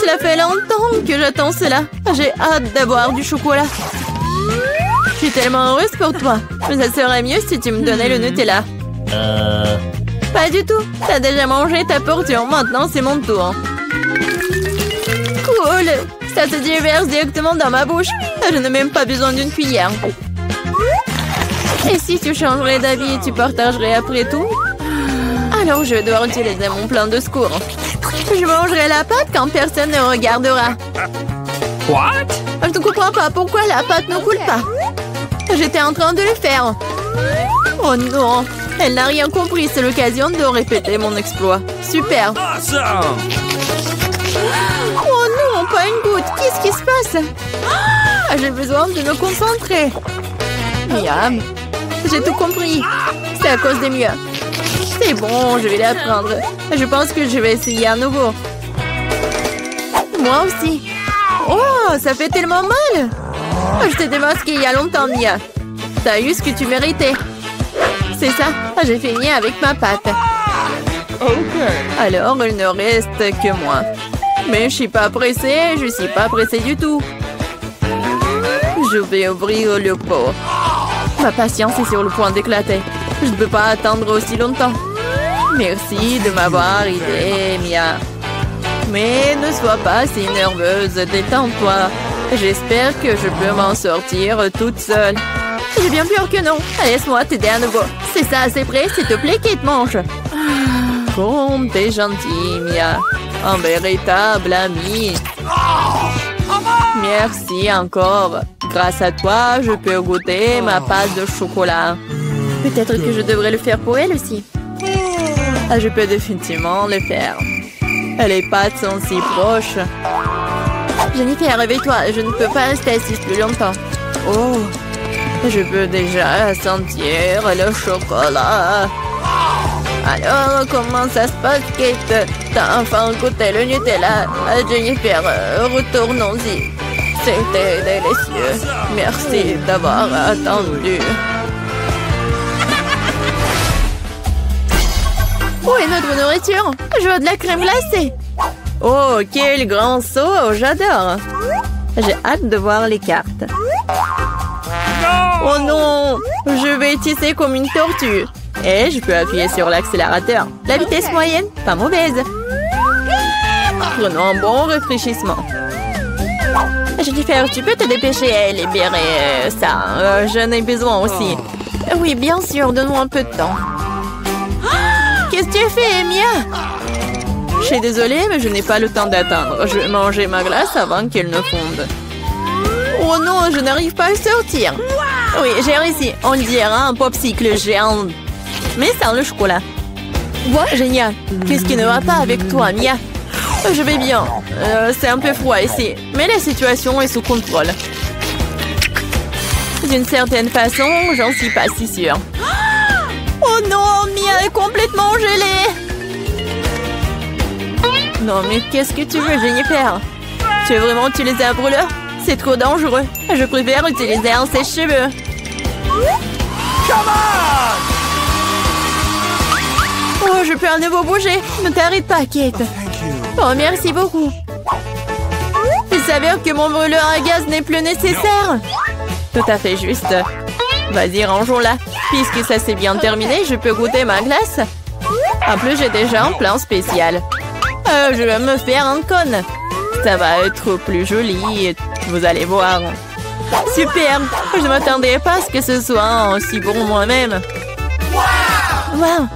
Cela fait longtemps que j'attends cela. J'ai hâte d'avoir du chocolat. Je suis tellement heureuse pour toi. Mais ça serait mieux si tu me donnais le Nutella. Pas du tout. T'as déjà mangé ta portion. Maintenant, c'est mon tour. Cool. Ça se déverse directement dans ma bouche. Je n'ai même pas besoin d'une cuillère. Et si tu changerais d'avis, tu partagerais après tout? Alors je vais devoir utiliser mon plan de secours. Je mangerai la pâte quand personne ne regardera. What? Je ne comprends pas pourquoi la pâte ne coule pas. J'étais en train de le faire. Oh non, elle n'a rien compris. C'est l'occasion de répéter mon exploit. Super. Awesome! Oh non, pas une goutte. Qu'est-ce qui se passe? J'ai besoin de me concentrer. Miam. J'ai tout compris. C'est à cause des miens. C'est bon, je vais l'apprendre. Je pense que je vais essayer à nouveau. Moi aussi. Oh, ça fait tellement mal. Je t'ai démasqué il y a longtemps, Mia. T'as eu ce que tu méritais. C'est ça, j'ai fini avec ma pâte. Alors, il ne reste que moi. Mais je suis pas pressée, je suis pas pressée du tout. Je vais ouvrir le pot. Ma patience est sur le point d'éclater. Je ne peux pas attendre aussi longtemps. Merci de m'avoir aidé, Mia. Mais ne sois pas si nerveuse, détends-toi. J'espère que je peux m'en sortir toute seule. J'ai bien peur que non. Laisse-moi t'aider à nouveau. C'est ça, c'est prêt, s'il te plaît, Kate, mange. Comme t'es gentille, Mia. Un véritable ami. Merci encore. Grâce à toi, je peux goûter ma pâte de chocolat. Peut-être que je devrais le faire pour elle aussi. Je peux définitivement le faire. Les pâtes sont si proches. Jennifer, réveille-toi. Je ne peux pas rester assise plus longtemps. Oh, je peux déjà sentir le chocolat. Alors, comment ça se passe, Kate? T'as enfin goûté le Nutella. Jennifer, retournons-y. C'était délicieux. Merci d'avoir attendu. Où est notre nourriture? Je veux de la crème glacée. Oh, quel grand saut! J'adore. J'ai hâte de voir les cartes. Oh non! Je vais tisser comme une tortue. Et je peux appuyer sur l'accélérateur. La vitesse moyenne, pas mauvaise. Prenons un bon rafraîchissement. Jennifer, tu peux te dépêcher à libérer ça. J'en ai besoin aussi. Oui, bien sûr, donne-moi un peu de temps. Qu'est-ce que tu fais, Mia? Je suis désolée, mais je n'ai pas le temps d'attendre. Je vais manger ma glace avant qu'elle ne fonde. Oh non, je n'arrive pas à sortir. Oui, j'ai réussi. On dirait un popsicle géant. Mais sans le chocolat. Génial. Qu'est-ce qui ne va pas avec toi, Mia? Je vais bien. C'est un peu froid ici. Mais la situation est sous contrôle. D'une certaine façon, j'en suis pas si sûre. Oh non, Mia est complètement gelée. Non, mais qu'est-ce que tu veux, Jennifer? Tu veux vraiment utiliser un brûleur? C'est trop dangereux. Je préfère utiliser un sèche-cheveux. Oh, je peux à nouveau bouger. Ne t'arrête pas, Kate. Oh, merci beaucoup. Il s'avère que mon brûleur à gaz n'est plus nécessaire. Tout à fait juste. Vas-y, rangeons-la. Puisque ça s'est bien terminé, je peux goûter ma glace. En plus, j'ai déjà un plan spécial. Je vais me faire un cône. Ça va être plus joli. Vous allez voir. Super. Je ne m'attendais pas à ce que ce soit aussi bon moi-même. Wow.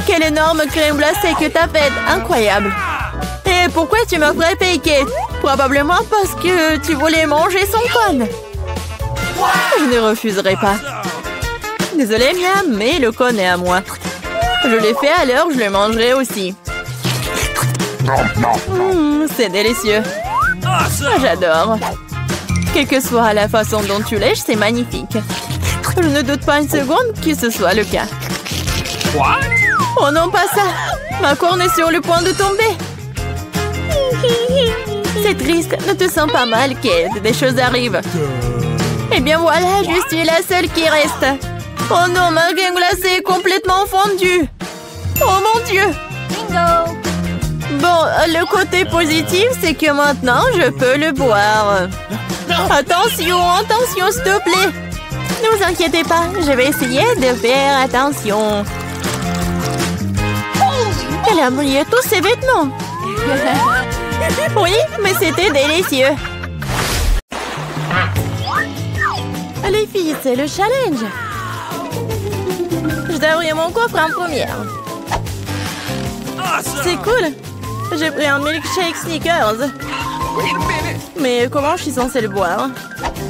Quelle énorme crème glacée que t'as faite. Incroyable. Et pourquoi tu m'as frappé, Kate? Probablement parce que tu voulais manger son cône. Je ne refuserai pas. Désolée, Mia, mais le cône est à moi. Je l'ai fait, alors je le mangerai aussi. C'est délicieux. J'adore. Quelle que soit la façon dont tu lèches, c'est magnifique. Je ne doute pas une seconde que ce soit le cas. Oh non, pas ça. Ma corne est sur le point de tomber. C'est triste. Ne te sens pas mal, Kate. Des choses arrivent. Eh bien voilà, je suis la seule qui reste. Oh non, ma crème glacée est complètement fondue. Oh mon Dieu. Bingo! Bon, le côté positif, c'est que maintenant, je peux le boire. Attention, attention, s'il te plaît. Ne vous inquiétez pas, je vais essayer de faire attention. Elle a mouillé tous ses vêtements. Oui, mais c'était délicieux. Les filles, c'est le challenge. Je dois ouvrir mon coffre en première. C'est cool. J'ai pris un milkshake Snickers. Mais comment je suis censée le boire?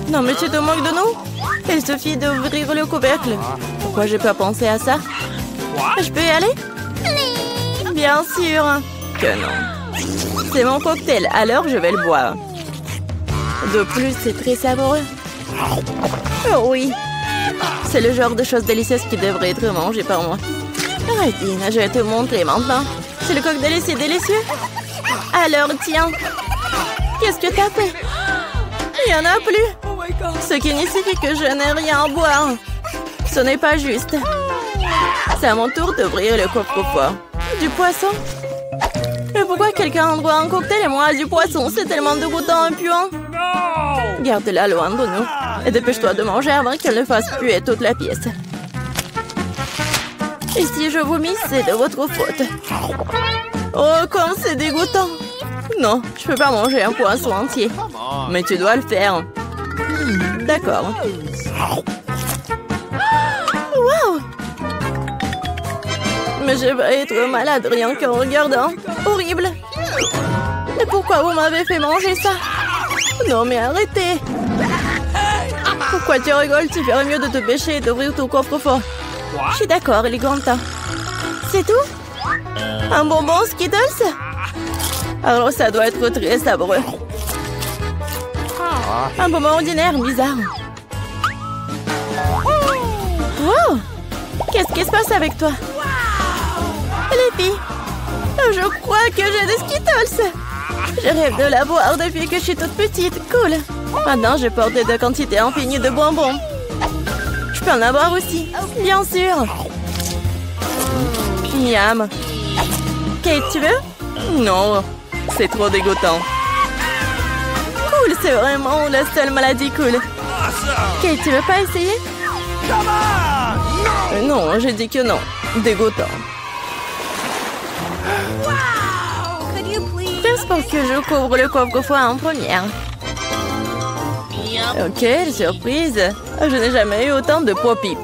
Non, mais tu te moques de nous? Il suffit d'ouvrir le couvercle. Pourquoi j'ai pas pensé à ça? Je peux y aller? Bien sûr que non. C'est mon cocktail, alors je vais le boire. De plus, c'est très savoureux. Oh oui. C'est le genre de choses délicieuses qui devrait être mangées par moi. Arrêtine, je vais te montrer maintenant. C'est le cocktail, c'est délicieux. Alors, tiens. Qu'est-ce que t'as fait? Il n'y en a plus. Ce qui signifie que je n'ai rien à boire. Ce n'est pas juste. C'est à mon tour d'ouvrir le coffre-fort. Du poisson? Mais pourquoi quelqu'un en boit un cocktail et moi du poisson? C'est tellement dégoûtant et puant. Garde-la loin de nous. Et dépêche-toi de manger avant qu'elle ne fasse puer toute la pièce. Et si je vomis, c'est de votre faute. Oh, comme c'est dégoûtant. Non, je peux pas manger un poisson entier. Mais tu dois le faire. D'accord. Wow! Mais je vais être malade rien qu'en regardant. Horrible. Et pourquoi vous m'avez fait manger ça? Non, mais arrêtez. Pourquoi tu rigoles? Tu ferais mieux de te pêcher et d'ouvrir ton coffre-fort. Je suis d'accord, il est grand temps. C'est tout? Un bonbon Skittles? Alors ça doit être très savoureux. Un bonbon ordinaire, bizarre. Wow! Qu'est-ce qui se passe avec toi? Les filles, je crois que j'ai des Skittles. Je rêve de la boire depuis que je suis toute petite. Cool. Maintenant, je porte de quantités infinies de bonbons. Je peux en avoir aussi. Bien sûr. Miam. Kate, tu veux? Non, c'est trop dégoûtant. Cool, c'est vraiment la seule maladie cool. Kate, tu veux pas essayer? Non, j'ai dit que non. Dégoûtant. Pense pas que je couvre le coffre-fort en première. Ok, surprise. Je n'ai jamais eu autant de pop-it.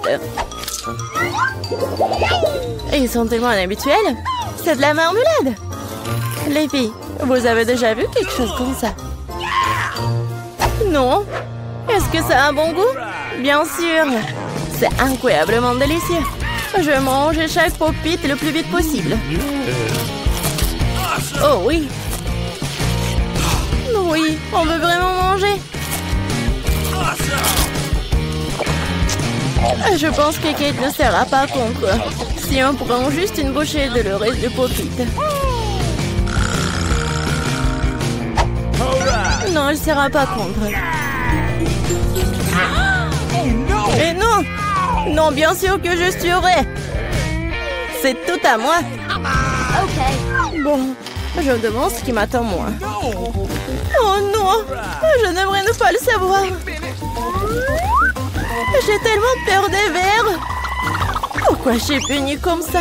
Et ils sont tellement inhabituels. C'est de la marmelade. Les filles, vous avez déjà vu quelque chose comme ça? Non? Est-ce que ça a un bon goût? Bien sûr. C'est incroyablement délicieux. Je mange chaque pop-it le plus vite possible. Oh oui. Oui, on veut vraiment manger. Je pense que Kate ne sera pas contre. Si on prend juste une bouchée de le reste de pop-it. Non, elle ne sera pas contre. Et non! Non, bien sûr que je serai. C'est tout à moi. Bon, je me demande ce qui m'attend moi. Oh non! Je n'aimerais ne pas le savoir. J'ai tellement peur des vers. Pourquoi je suis punie comme ça?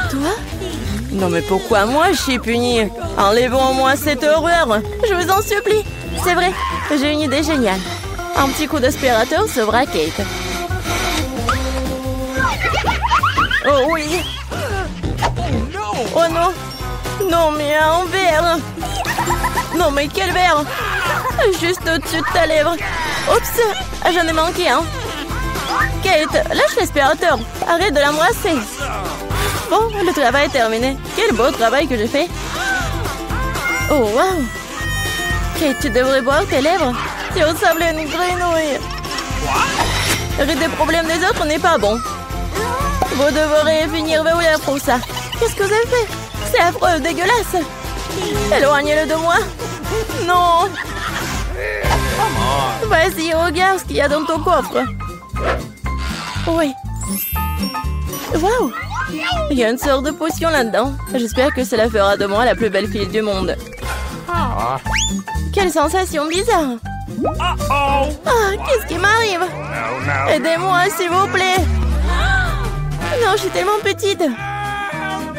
Toi? Non mais pourquoi moi je suis punie? Enlevons-moi cette horreur. Je vous en supplie. C'est vrai, j'ai une idée géniale. Un petit coup d'aspirateur sauvera Kate. Oh oui. Oh non. Non mais un verre. Non mais quel verre? Juste au-dessus de ta lèvre. Oups, j'en ai manqué un. Kate, lâche l'aspirateur. Arrête de l'embrasser. Bon, le travail est terminé. Quel beau travail que j'ai fait. Oh wow. Kate, tu devrais boire tes lèvres. Tu ressembles à une grenouille. Rire des problèmes des autres n'est pas bon. Vous devrez finir verrouillé pour ça. Qu'est-ce que vous avez fait? C'est affreux, dégueulasse. Éloignez-le de moi. Non. Vas-y, regarde ce qu'il y a dans ton coffre. Oui. Waouh! Il y a une sorte de potion là-dedans. J'espère que cela fera de moi la plus belle fille du monde. Quelle sensation bizarre! Ah, qu'est-ce qui m'arrive? Aidez-moi, s'il vous plaît! Non, je suis tellement petite!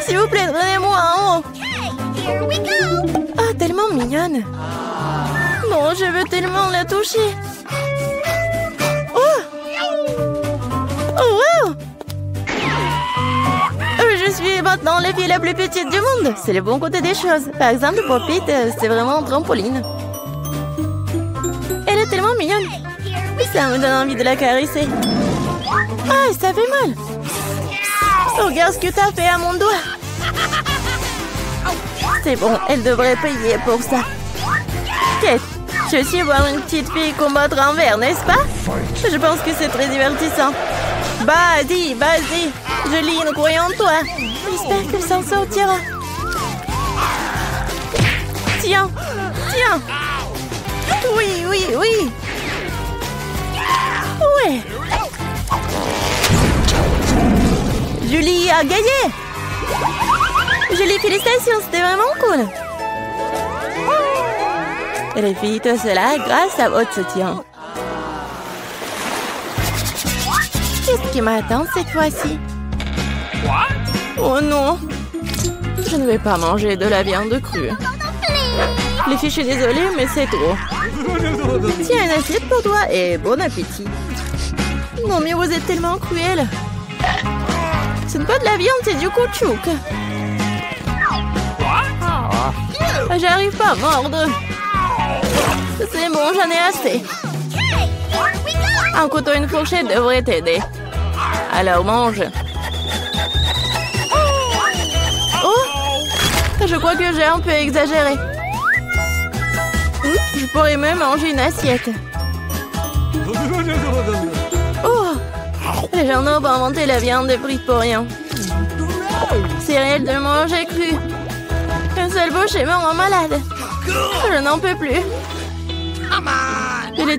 S'il vous plaît, donnez-moi en haut! Ah, tellement mignonne! Non, je veux tellement la toucher! Oh, wow! Je suis maintenant la fille la plus petite du monde. C'est le bon côté des choses. Par exemple, pour Pete, c'est vraiment un trampoline. Elle est tellement mignonne. Ça me donne envie de la caresser. Ah, ça fait mal. Regarde ce que t'as fait à mon doigt. C'est bon, elle devrait payer pour ça. Kate, tu veux aussi voir une petite fille combattre en verre, n'est-ce pas? Je pense que c'est très divertissant. Vas-y, vas-y. Julie, nous croyons en toi. J'espère qu'elle s'en sortira. Tiens, tiens. Oui, oui, oui. Ouais. Julie a gagné. Julie, félicitations, c'était vraiment cool. Et les filles, tout cela grâce à votre soutien. Qu'est-ce qui m'attend cette fois-ci? Oh non! Je ne vais pas manger de la viande crue. Les filles, je suis désolée, mais c'est trop. Tiens, une assiette pour toi et bon appétit. Non, mais vous êtes tellement cruel. Ce n'est pas de la viande, c'est du caoutchouc. J'arrive pas à mordre. C'est bon, j'en ai assez. Un couteau et une fourchette devraient t'aider. Alors mange. Oh! Je crois que j'ai un peu exagéré. Je pourrais même manger une assiette. Oh! Les gens n'ont pas inventé la viande frite pour rien. C'est réel de manger cru. Une seule bouchée me rend malade. Je n'en peux plus.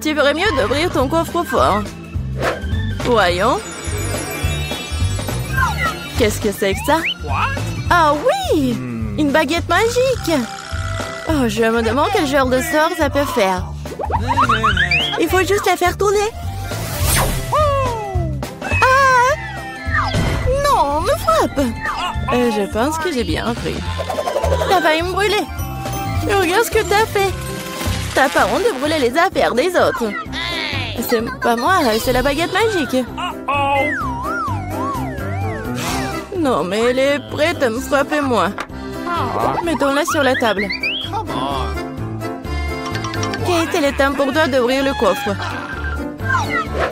Tu ferais mieux d'ouvrir ton coffre-fort. Voyons. Qu'est-ce que c'est que ça? Ah oui! Une baguette magique! Oh, je me demande quel genre de sort ça peut faire. Il faut juste la faire tourner. Ah! Non, me frappe! Je pense que j'ai bien pris. T'as failli me brûler. Regarde ce que t'as fait. T'as pas honte de brûler les affaires des autres. C'est pas moi, c'est la baguette magique. Non, mais elle est prête à me frapper, moi. Mettons-la sur la table. Kate, il est temps pour toi d'ouvrir le coffre.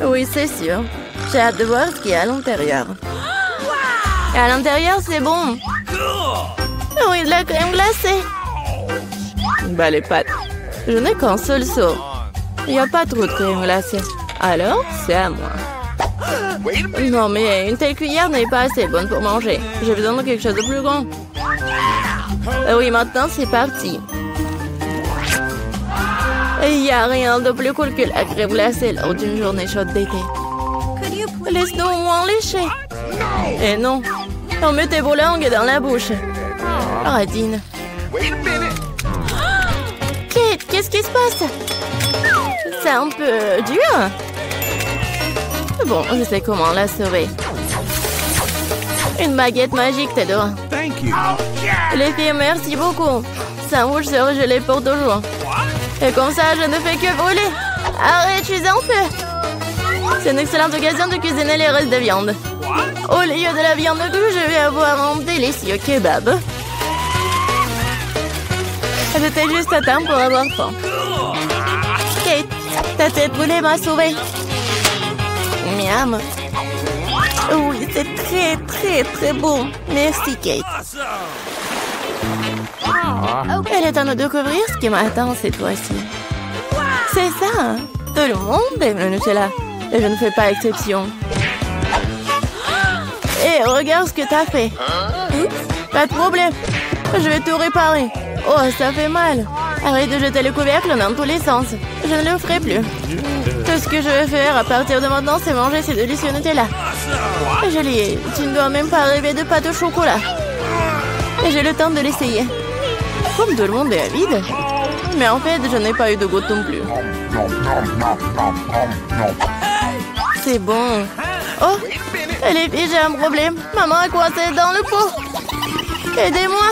Oui, c'est sûr. J'ai hâte de voir ce qu'il y a à l'intérieur. Et à l'intérieur, c'est bon. Oui, de la crème glacée. Bah, les pâtes. Je n'ai qu'un seul seau. Il n'y a pas trop de crème glacée. Alors, c'est à moi. Non, mais une telle cuillère n'est pas assez bonne pour manger. J'ai besoin de quelque chose de plus grand. Oui, maintenant, c'est parti. Il n'y a rien de plus cool que la crème glacée lors d'une journée chaude d'été. Laisse-nous au moins lécher. Et non, on met tes vos langues dans la bouche. Radine. Kate, qu'est-ce qui se passe? C'est un peu dur. Bon, je sais comment la sauver. Une baguette magique, t'adore. Les filles, merci beaucoup. Sandwich sera gelé pour toujours. Et comme ça, je ne fais que brûler. Arrête, je suis en feu. C'est une excellente occasion de cuisiner les restes de viande. Au lieu de la viande crue, je vais avoir un délicieux kebab. J'étais juste à temps pour avoir faim. Kate, ta tête brûlée m'a sauvée. Miam. Oui, c'est très, très, très bon. Merci, Kate. Elle est temps de découvrir ce qui m'attend cette fois-ci. C'est ça. Tout le monde aime le Nutella. Et je ne fais pas exception. Et regarde ce que t'as fait. Pas de problème. Je vais tout réparer. Oh, ça fait mal. Arrête de jeter le couvercle dans tous les sens. Je ne le ferai plus. Tout ce que je vais faire à partir de maintenant, c'est manger ces délicieux Nutella. Julie, tu ne dois même pas rêver de pâte au chocolat. Et j'ai le temps de l'essayer. Comme tout le monde est avide. Mais en fait, je n'ai pas eu de goutte non plus. C'est bon. Oh, les filles, j'ai un problème. Maman a coincé dans le pot. Aidez-moi.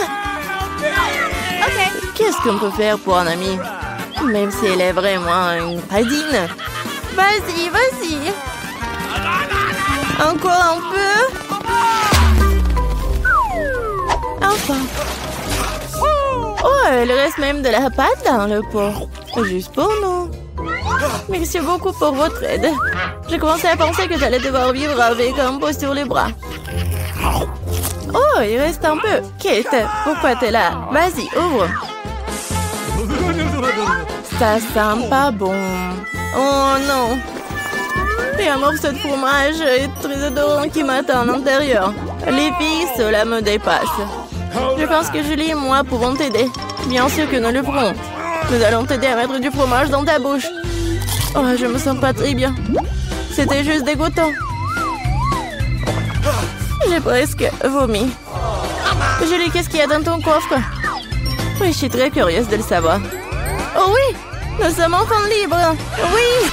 Okay. Qu'est-ce qu'on peut faire pour un ami? Même si elle est vraiment une radine. Vas-y, vas-y. Encore un peu. Enfin. Oh, il reste même de la pâte dans le pot. Juste pour nous. Merci beaucoup pour votre aide. J'ai commencé à penser que j'allais devoir vivre avec un pot sur les bras. Oh, il reste un peu. Kate, pourquoi t'es là? Vas-y, ouvre. Ça sent pas bon. Oh non. Il y a un morceau de fromage et très odorant qui m'attend à l'intérieur. Les filles, cela me dépasse. Je pense que Julie et moi pouvons t'aider. Bien sûr que nous le ferons. Nous allons t'aider à mettre du fromage dans ta bouche. Oh, je me sens pas très bien. C'était juste dégoûtant. J'ai presque vomi. Julie, qu'est-ce qu'il y a dans ton coffre? Oui, je suis très curieuse de le savoir. Oh oui, nous sommes enfin libres. Oui.